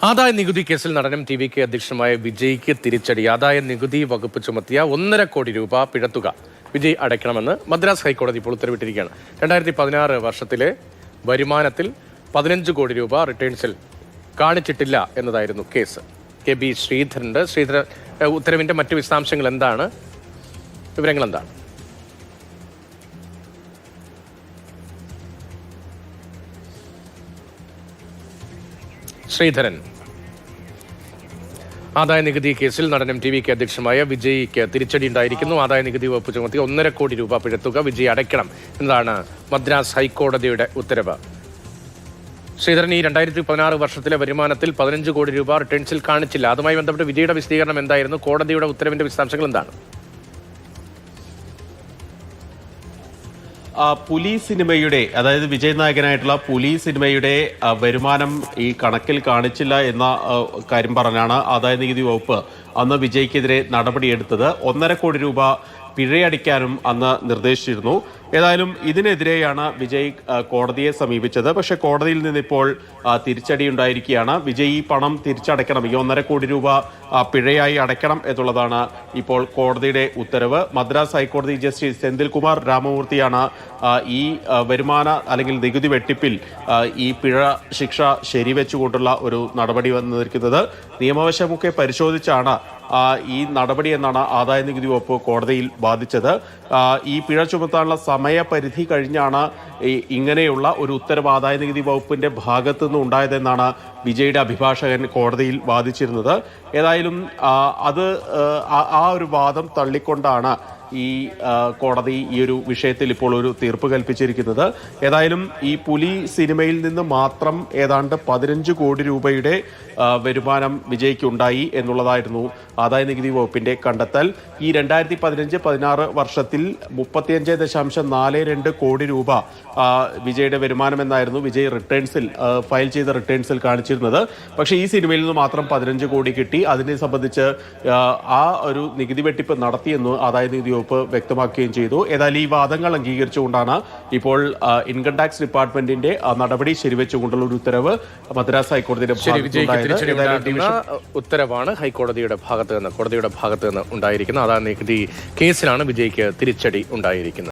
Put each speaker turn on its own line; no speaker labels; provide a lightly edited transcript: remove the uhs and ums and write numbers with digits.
ആദായ നികുതി കേസിൽ നടനും ടി.വി.കെ അധ്യക്ഷനുമായ വിജയ്ക്ക് തിരിച്ചടി. ആദായ നികുതി വകുപ്പ് ചുമത്തിയ 1.5 കോടി രൂപ പിഴത്തുക വിജയ് അടയ്ക്കണമെന്ന് മദ്രാസ് ഹൈക്കോടതി ഇപ്പോൾ ഉത്തരവിട്ടിരിക്കുകയാണ്. 2016 വർഷത്തിലെ വരുമാനത്തിൽ 15 കോടി രൂപ റിട്ടേൺസിൽ കാണിച്ചിട്ടില്ല എന്നതായിരുന്നു കേസ്. കെ.ബി. ശ്രീധരനുണ്ട്. ശ്രീധരൻ, ഉത്തരവിന്റെ മറ്റു വിശദാംശങ്ങൾ എന്താണ്, വിവരങ്ങൾ എന്താണ്? ശ്രീധരൻ, ആദായ നികുതി കേസിൽ നടനും ടി.വി.കെ അധ്യക്ഷനുമായ വിജയ്ക്ക് തിരിച്ചടി ഉണ്ടായിരിക്കുന്നു. ആദായ നികുതി വകുപ്പ് ചുമത്തി 1.5 കോടി രൂപ പിഴത്തുക വിജയ് അടയ്ക്കണം എന്നതാണ് മദ്രാസ് ഹൈക്കോടതിയുടെ ഉത്തരവ്. ശ്രീധരൻ, ഈ 2016 വർഷത്തിലെ വരുമാനത്തിൽ 15 കോടി രൂപ റിട്ടേൺസിൽ കാണിച്ചില്ല. അതുമായി ബന്ധപ്പെട്ട് വിജയുടെ വിശദീകരണം എന്തായിരുന്നു? കോടതിയുടെ ഉത്തരവിന്റെ വിശദാംശങ്ങൾ എന്താണ്?
പുലി സിനിമയുടെ, അതായത് വിജയ് നായകനായിട്ടുള്ള പുലി സിനിമയുടെ വരുമാനം ഈ കണക്കിൽ കാണിച്ചില്ല എന്ന കാര്യം പറഞ്ഞാണ് ആദായ നികുതി വകുപ്പ് അന്ന് വിജയ്ക്കെതിരെ നടപടിയെടുത്തത്. 1.5 കോടി രൂപ പിഴയടിക്കാനും അന്ന് നിർദ്ദേശിച്ചിരുന്നു. ഏതായാലും ഇതിനെതിരെയാണ് വിജയ് കോടതിയെ സമീപിച്ചത്. പക്ഷേ കോടതിയിൽ നിന്നിപ്പോൾ തിരിച്ചടി ഉണ്ടായിരിക്കുകയാണ്. വിജയ് ഈ പണം തിരിച്ചടയ്ക്കണം, ഈ 1.5 കോടി രൂപ പിഴയായി അടയ്ക്കണം എന്നുള്ളതാണ് ഇപ്പോൾ കോടതിയുടെ ഉത്തരവ്. മദ്രാസ് ഹൈക്കോടതി ജസ്റ്റിസ് സെന്തിൽകുമാർ രാമമൂർത്തിയാണ് ഈ വരുമാന അല്ലെങ്കിൽ നികുതി വെട്ടിപ്പിൽ ഈ പിഴ ശിക്ഷ ശരിവെച്ചുകൊണ്ടുള്ള ഒരു നടപടി വന്നിരിക്കുന്നത്. നിയമവശമൊക്കെ പരിശോധിച്ചാണ് ഈ നടപടി എന്നാണ് ആദായ നികുതി വകുപ്പ് കോടതിയിൽ വാദിച്ചത്. ഈ പിഴ ചുമത്താനുള്ള സമയപരിധി കഴിഞ്ഞാണ് ഇങ്ങനെയുള്ള ഒരു ഉത്തരവ് ആദായ നികുതി വകുപ്പിന്റെ ഭാഗത്തു നിന്ന് ഉണ്ടായതെന്നാണ് വിജയുടെ അഭിഭാഷകൻ കോടതിയിൽ വാദിച്ചിരുന്നത്. ഏതായാലും അത് ആ ഒരു വാദം തള്ളിക്കൊണ്ടാണ് ഈ കോടതി ഈ ഒരു വിഷയത്തിൽ ഇപ്പോൾ ഒരു തീർപ്പ് കൽപ്പിച്ചിരിക്കുന്നത്. ഏതായാലും ഈ പുലി സിനിമയിൽ നിന്ന് മാത്രം ഏതാണ്ട് 15 കോടി രൂപയുടെ വരുമാനം വിജയ്ക്കുണ്ടായി എന്നുള്ളതായിരുന്നു ആദായ നികുതി വകുപ്പിന്റെ കണ്ടെത്തൽ. ഈ 2015-16 വർഷത്തിൽ 35.42 കോടി രൂപ വിജയുടെ വരുമാനം എന്നായിരുന്നു വിജയ് റിട്ടേൺസിൽ ഫയൽ ചെയ്ത റിട്ടേൺസിൽ കാണിച്ചിരുന്നത്. പക്ഷേ ഈ സിനിമയിൽ നിന്ന് മാത്രം 15 കോടി കിട്ടി. അതിനെ സംബന്ധിച്ച് ആ ഒരു നികുതി വെട്ടിപ്പ് നടത്തിയെന്ന് ആദായ നികുതി വകുപ്പ് വ്യക്തമാക്കുകയും ചെയ്തു. ഏതായാലും ഈ വാദങ്ങൾ അംഗീകരിച്ചുകൊണ്ടാണ് ഇപ്പോൾ ഇൻകം ടാക്സ് ഡിപ്പാർട്ട്മെന്റിന്റെ നടപടി ശരിവെച്ചുകൊണ്ടുള്ള ഒരു ഉത്തരവ് മദ്രാസ് ഹൈക്കോടതിയുടെ
ഉത്തരവാണ് ഹൈക്കോടതിയുടെ ഭാഗത്ത് നിന്ന്, കോടതിയുടെ ഭാഗത്ത് നിന്ന് ഉണ്ടായിരിക്കുന്നത്. ആദായ നികുതി കേസിലാണ് വിജയ്ക്ക് തിരിച്ചടി ഉണ്ടായിരിക്കുന്നത്.